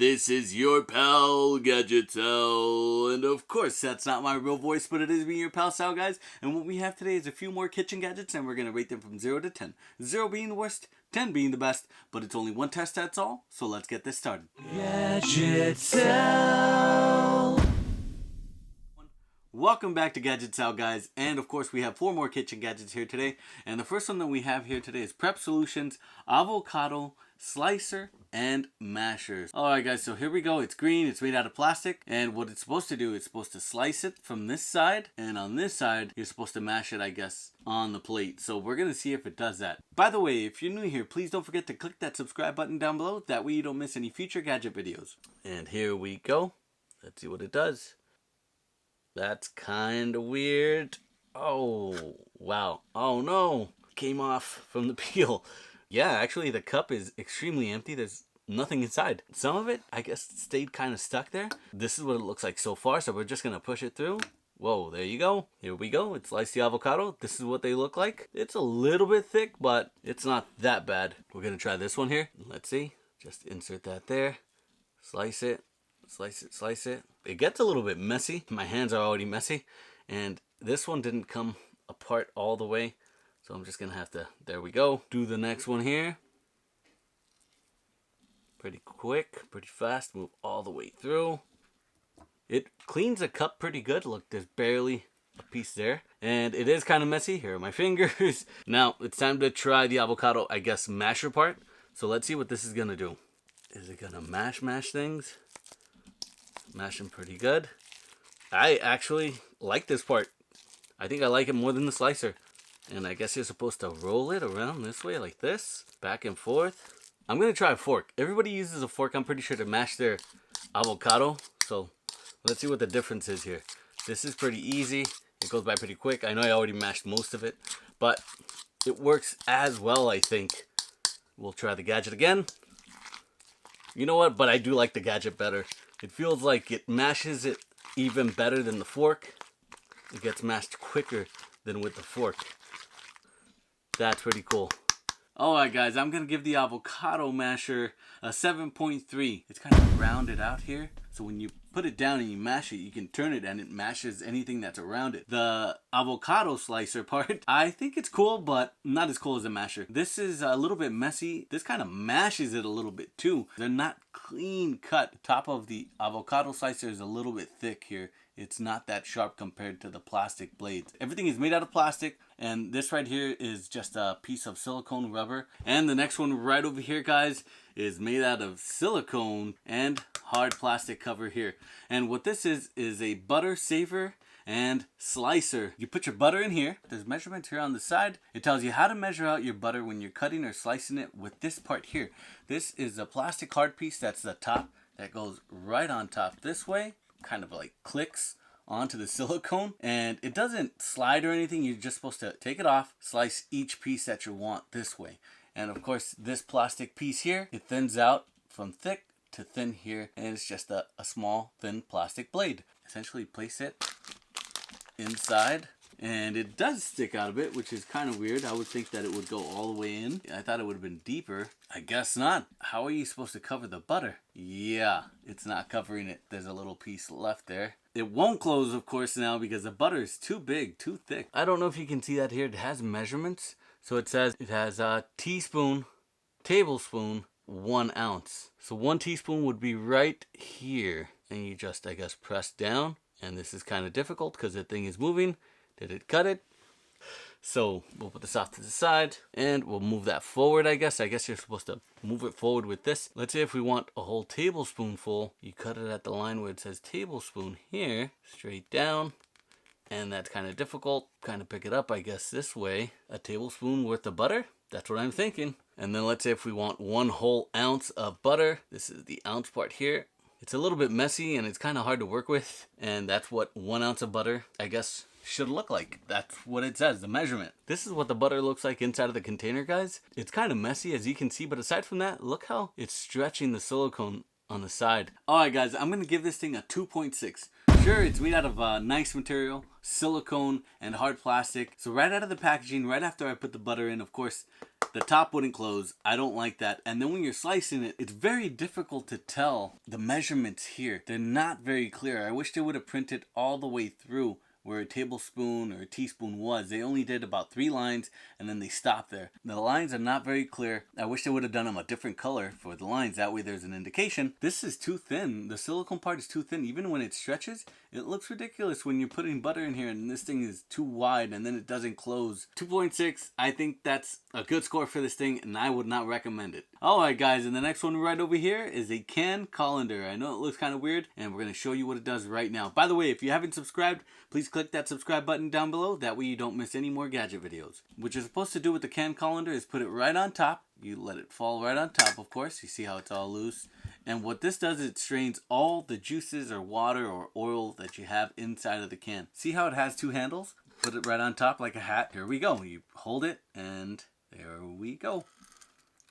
This is your pal, Gadget Sal. And of course, that's not my real voice, but it is me, your pal Sal, guys. And what we have today is a few more kitchen gadgets, and we're going to rate them from 0 to 10. 0 being the worst, 10 being the best, but it's only one test, that's all. So let's get this started. Gadget Sal. Welcome back to Gadget Sal, guys. And of course, we have 4 more kitchen gadgets here today. And the first one that we have here today is Prep Solutions Avocado Slicer and Mashers. Alright guys, so here we go. It's green, it's made out of plastic, and what it's supposed to do, it's supposed to slice it from this side, and on this side you're supposed to mash it, I guess, on the plate. So we're gonna see if it does that. By the way, if you're new here, please don't forget to click that subscribe button down below, that way you don't miss any future gadget videos. And here we go. Let's see what it does. That's kind of weird. Oh wow. Oh no, came off from the peel. Yeah, actually the cup is extremely empty. There's nothing inside. Some of it, I guess, stayed kind of stuck there. This is what it looks like so far, so we're just gonna push it through. Whoa, there you go. Here we go. It's sliced the avocado. This is what they look like. It's a little bit thick, but it's not that bad. We're gonna try this one here. Let's see. Just insert that there. Slice it. Slice it, slice it. It gets a little bit messy. My hands are already messy. And this one didn't come apart all the way. So I'm just going to have to, there we go. Do the next one here. Pretty quick, pretty fast. Move all the way through. It cleans the cup pretty good. Look, there's barely a piece there. And it is kind of messy. Here are my fingers. Now, it's time to try the avocado, I guess, masher part. So let's see what this is going to do. Is it going to mash things? Mash them pretty good. I actually like this part. I think I like it more than the slicer. And I guess you're supposed to roll it around this way, like this, back and forth. I'm gonna try a fork. Everybody uses a fork, I'm pretty sure, to mash their avocado. So let's see what the difference is here. This is pretty easy. It goes by pretty quick. I know I already mashed most of it, but it works as well, I think. We'll try the gadget again. You know what? But I do like the gadget better. It feels like it mashes it even better than the fork. It gets mashed quicker than with the fork. That's pretty cool. Alright guys, I'm going to give the avocado masher a 7.3. It's kind of rounded out here. So when you put it down and you mash it, you can turn it and it mashes anything that's around it. The avocado slicer part, I think it's cool, but not as cool as a masher. This is a little bit messy. This kind of mashes it a little bit too. They're not clean cut. The top of the avocado slicer is a little bit thick here. It's not that sharp compared to the plastic blades. Everything is made out of plastic, and this right here is just a piece of silicone rubber. And the next one right over here, guys, is made out of silicone and hard plastic cover here. And what this is a butter saver and slicer. You put your butter in here. There's measurements here on the side. It tells you how to measure out your butter when you're cutting or slicing it with this part here. This is a plastic hard piece. That's the top that goes right on top this way. Kind of like clicks onto the silicone, and it doesn't slide or anything. You're just supposed to take it off, slice each piece that you want this way. And of course, this plastic piece here, it thins out from thick to thin here, and it's just a small thin plastic blade. Essentially place it inside, and it does stick out a bit, which is kind of weird. I would think that it would go all the way in. I thought it would have been deeper. I guess not. How are you supposed to cover the butter? Yeah, it's not covering it. There's a little piece left there. It won't close, of course, now because the butter is too big, too thick. I don't know if you can see that here. It has measurements. So it says it has a teaspoon, tablespoon, 1 ounce. So 1 teaspoon would be right here. And you just, I guess, press down. And this is kind of difficult because the thing is moving. Did it cut it? So we'll put this off to the side and we'll move that forward, I guess. I guess you're supposed to move it forward with this. Let's say if we want a whole tablespoonful, you cut it at the line where it says tablespoon here, straight down. And that's kind of difficult. Kind of pick it up, I guess, this way. A tablespoon worth of butter. That's what I'm thinking. And then let's say if we want 1 whole ounce of butter, this is the ounce part here. It's a little bit messy and it's kind of hard to work with. And that's what 1 ounce of butter, I guess, should look like. That's what it says, the measurement. This is what the butter looks like inside of the container, guys. It's kind of messy, as you can see, but aside from that, look how it's stretching the silicone on the side. Alright guys, I'm gonna give this thing a 2.6. Sure, it's made out of nice material, silicone and hard plastic. So right out of the packaging, right after I put the butter in, of course, the top wouldn't close. I don't like that. And then when you're slicing it, it's very difficult to tell the measurements here. They're not very clear. I wish they would have printed all the way through where a tablespoon or a teaspoon was. They only did about 3 lines and then they stopped there. The lines are not very clear. I wish they would have done them a different color for the lines. That way there's an indication. This is too thin. The silicone part is too thin. Even when it stretches, it looks ridiculous when you're putting butter in here and this thing is too wide and then it doesn't close. 2.6, I think that's a good score for this thing and I would not recommend it. Alright guys, and the next one right over here is a can colander. I know it looks kind of weird and we're going to show you what it does right now. By the way, if you haven't subscribed, please click that subscribe button down below. That way you don't miss any more gadget videos. What you're supposed to do with the can colander is put it right on top. You let it fall right on top, of course. You see how it's all loose. And what this does is it strains all the juices or water or oil that you have inside of the can. See how it has 2 handles? Put it right on top like a hat. Here we go. You hold it and there we go.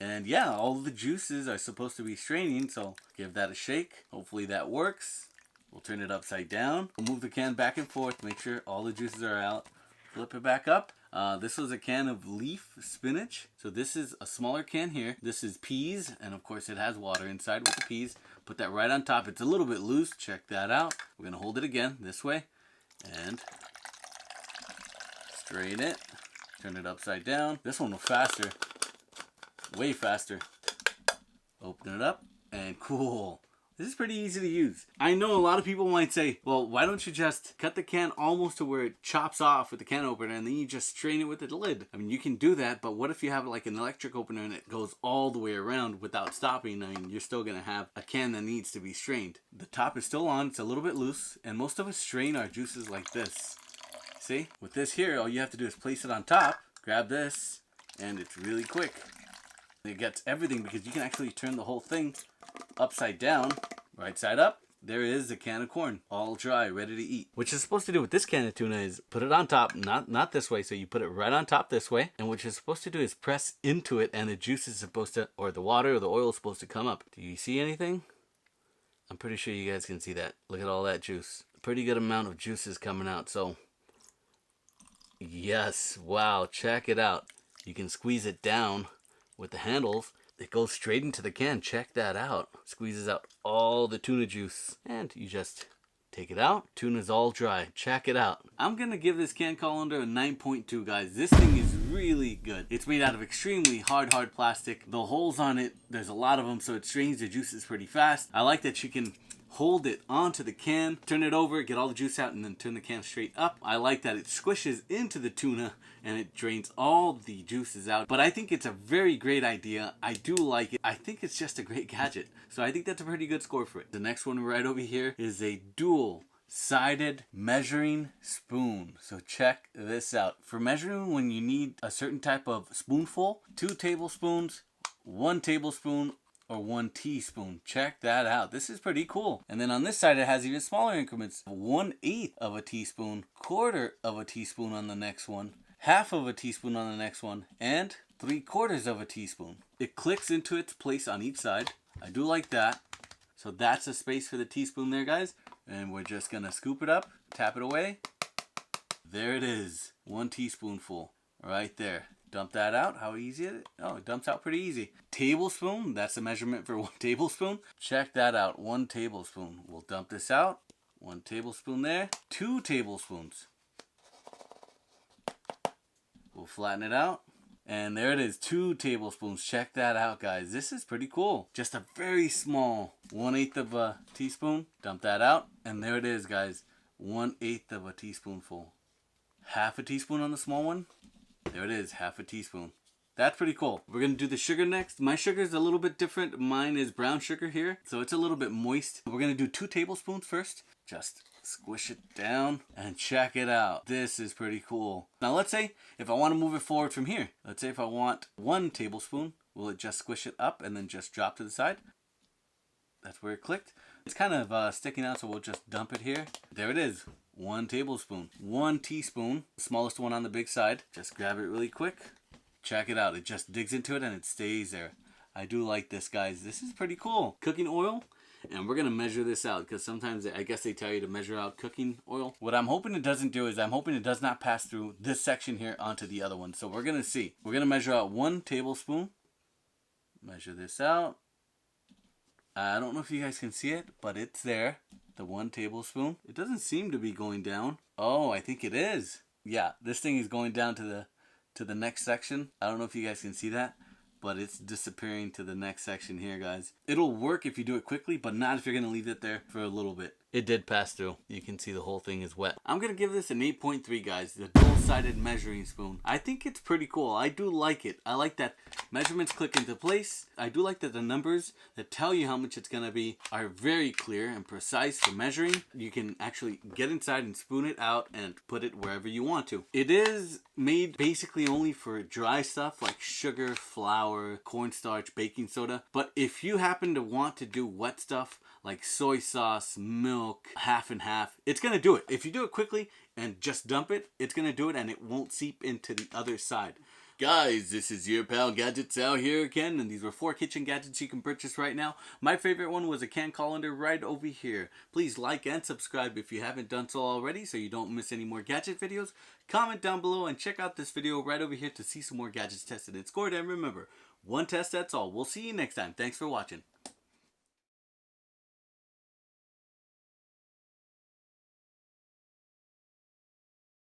And yeah, all the juices are supposed to be straining, so give that a shake. Hopefully that works. We'll turn it upside down. We'll move the can back and forth, make sure all the juices are out. Flip it back up. This was a can of leaf spinach. So this is a smaller can here. This is peas, and of course it has water inside with the peas. Put that right on top. It's a little bit loose. Check that out. We're going to hold it again this way and strain it. Turn it upside down. This one was faster. Way faster. Open it up and cool. This is pretty easy to use. I know a lot of people might say, well, why don't you just cut the can almost to where it chops off with the can opener and then you just strain it with the lid? I mean, you can do that, but what if you have like an electric opener and it goes all the way around without stopping? I mean, you're still going to have a can that needs to be strained. The top is still on. It's a little bit loose, and most of us strain our juices like this. See? With this here, all you have to do is place it on top, grab this, and it's really quick. It gets everything because you can actually turn the whole thing upside down, right side up. There is a can of corn, all dry, ready to eat. What you're supposed to do with this can of tuna is put it on top, not this way, so you put it right on top this way. And what you're supposed to do is press into it and the juice is supposed to, or the water or the oil is supposed to come up. Do you see anything? I'm pretty sure you guys can see that. Look at all that juice. A pretty good amount of juice is coming out, so yes, wow, check it out. You can squeeze it down with the handles. It goes straight into the can. Check that out. Squeezes out all the tuna juice. And you just take it out. Tuna's all dry. Check it out. I'm going to give this can colander a 9.2, guys. This thing is really good. It's made out of extremely hard plastic. The holes on it, there's a lot of them, so it strains the juices pretty fast. I like that you can hold it onto the can, turn it over, get all the juice out, and then turn the can straight up. I like that it squishes into the tuna and it drains all the juices out. But I think it's a very great idea. I do like it. I think it's just a great gadget. So I think that's a pretty good score for it. The next one right over here is a dual-sided measuring spoon. So check this out. For measuring when you need a certain type of spoonful, 2 tablespoons, 1 tablespoon, or 1 teaspoon. Check that out. This is pretty cool. And then on this side it has even smaller increments. 1/8 of a teaspoon, 1/4 of a teaspoon on the next one, 1/2 of a teaspoon on the next one, and 3/4 of a teaspoon. It clicks into its place on each side. I do like that. So that's a space for the teaspoon there, guys. And we're just gonna scoop it up, tap it away. There it is. 1 teaspoonful right there. Dump that out. How easy is it? Oh, it dumps out pretty easy. Tablespoon. That's the measurement for 1 tablespoon. Check that out. 1 tablespoon. We'll dump this out. 1 tablespoon there. 2 tablespoons. We'll flatten it out. And there it is. 2 tablespoons. Check that out, guys. This is pretty cool. Just a very small 1/8 of a teaspoon. Dump that out. And there it is, guys. 1/8 of a teaspoonful. 1/2 a teaspoon on the small one. There it is, 1/2 a teaspoon. That's pretty cool. We're going to do the sugar next. My sugar is a little bit different. Mine is brown sugar here, so it's a little bit moist. We're going to do 2 tablespoons first. Just squish it down and check it out. This is pretty cool. Now let's say if I want to move it forward from here. Let's say if I want 1 tablespoon, will it just squish it up and then just drop to the side? That's where it clicked. It's kind of sticking out, so we'll just dump it here. There it is. 1 tablespoon. 1 teaspoon, the smallest one on the big side. Just grab it really quick. Check it out. It just digs into it and it stays there. I do like this, guys. This is pretty cool. Cooking oil and we're gonna measure this out because sometimes I guess they tell you to measure out cooking oil. What I'm hoping it doesn't do is I'm hoping it does not pass through this section here onto the other one. So we're gonna see. We're gonna measure out 1 tablespoon. Measure this out. I don't know if you guys can see it, but it's there. The 1 tablespoon. It doesn't seem to be going down. Oh, I think it is. Yeah, this thing is going down to the next section. I don't know if you guys can see that, but it's disappearing to the next section here, guys. It'll work if you do it quickly, but not if you're gonna leave it there for a little bit. It did pass through. You can see the whole thing is wet. I'm gonna give this an 8.3, guys. The dual-sided measuring spoon. I think it's pretty cool. I do like it. I like that measurements click into place. I do like that the numbers that tell you how much it's gonna be are very clear and precise for measuring. You can actually get inside and spoon it out and put it wherever you want to. It is made basically only for dry stuff like sugar, flour, cornstarch, baking soda. But if you happen to want to do wet stuff like soy sauce, milk, half and half, it's gonna do it. If you do it quickly and just dump it, it's gonna do it and it won't seep into the other side. Guys, this is your pal Gadget Sal here again, and these were 4 kitchen gadgets you can purchase right now. My favorite one was a can colander right over here. Please like and subscribe if you haven't done so already so you don't miss any more gadget videos. Comment down below and check out this video right over here to see some more gadgets tested and scored. And remember, one test, that's all. We'll see you next time. Thanks for watching.